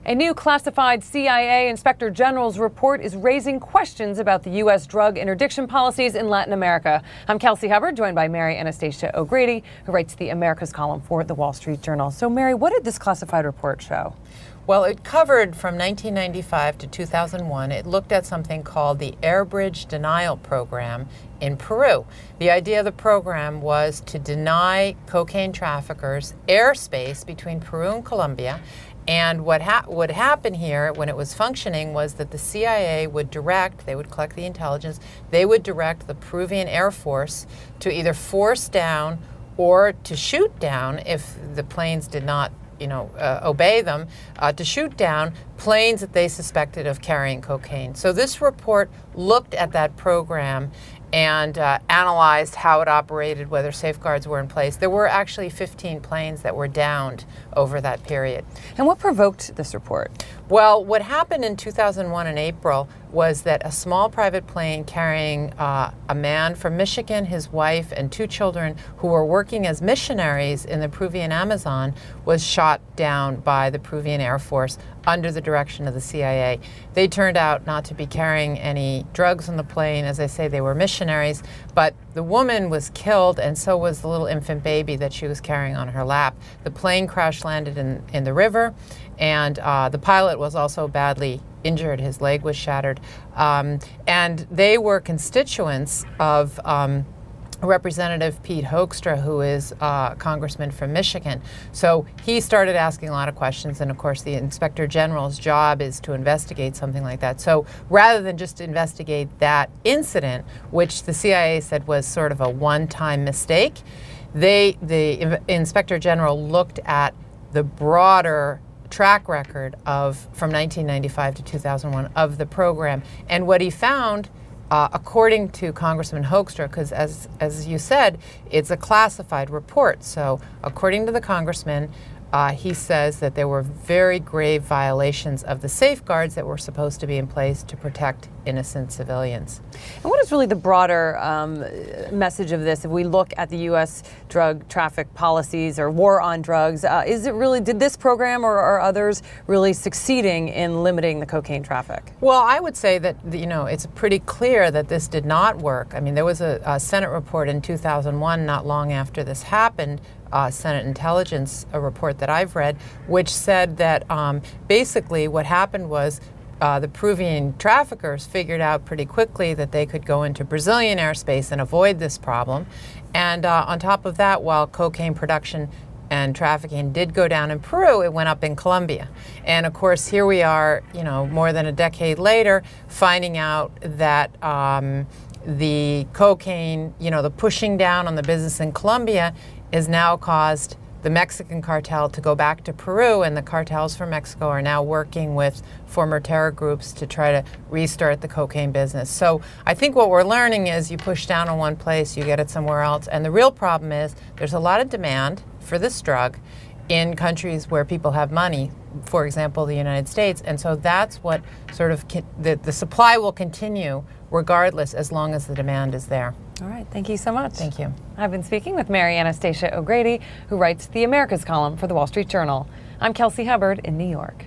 A new classified CIA Inspector General's report is raising questions about the U.S. drug interdiction policies in Latin America. I'm Kelsey Hubbard, joined by Mary Anastasia O'Grady, who writes the Americas column for the Wall Street Journal. So, Mary, what did this classified report show? Well, it covered from 1995 to 2001. It looked at something called the Air Bridge Denial Program in Peru. The idea of the program was to deny cocaine traffickers airspace between Peru and Colombia. And what would happen here when it was functioning was that the CIA would direct, they would collect the intelligence, they would direct the Peruvian Air Force to either force down or to shoot down if the planes did not obey them, to shoot down planes that they suspected of carrying cocaine. So this report looked at that program and analyzed how it operated, whether safeguards were in place. There were actually 15 planes that were downed over that period. And what provoked this report? Well, what happened in 2001 in April was that a small private plane carrying a man from Michigan, his wife, and 2 children who were working as missionaries in the Peruvian Amazon was shot down by the Peruvian Air Force under the direction of the CIA. They turned out not to be carrying any drugs on the plane. As I say, they were missionaries, but the woman was killed, and so was the little infant baby that she was carrying on her lap. The plane crash landed in the river, and the pilot was also badly injured. His leg was shattered. And they were constituents of Representative Pete Hoekstra, who is a congressman from Michigan. So he started asking a lot of questions, and of course the Inspector General's job is to investigate something like that. So rather than just investigate that incident, which the CIA said was sort of a one-time mistake, the Inspector General looked at the broader track record from 1995 to 2001 of the program. And what he found, according to Congressman Hoekstra, because as you said, it's a classified report. So according to the congressman, he says that there were very grave violations of the safeguards that were supposed to be in place to protect innocent civilians. And what is really the broader message of this? If we look at the U.S. drug traffic policies or war on drugs, did this program or are others really succeeding in limiting the cocaine traffic? Well, I would say that, it's pretty clear that this did not work. I mean, there was a Senate report in 2001, not long after this happened, Senate intelligence, a report that I've read, which said that basically what happened was the Peruvian traffickers figured out pretty quickly that they could go into Brazilian airspace and avoid this problem. And on top of that, while cocaine production and trafficking did go down in Peru, it went up in Colombia. And of course, here we are, more than a decade later, finding out that the cocaine, the pushing down on the business in Colombia has now caused the Mexican cartel to go back to Peru, and the cartels from Mexico are now working with former terror groups to try to restart the cocaine business. So I think what we're learning is you push down on one place, you get it somewhere else. And the real problem is there's a lot of demand for this drug in countries where people have money, for example, the United States. And so that's what sort of the supply will continue regardless as long as the demand is there. All right. Thank you so much. Thank you. I've been speaking with Mary Anastasia O'Grady, who writes the Americas column for the Wall Street Journal. I'm Kelsey Hubbard in New York.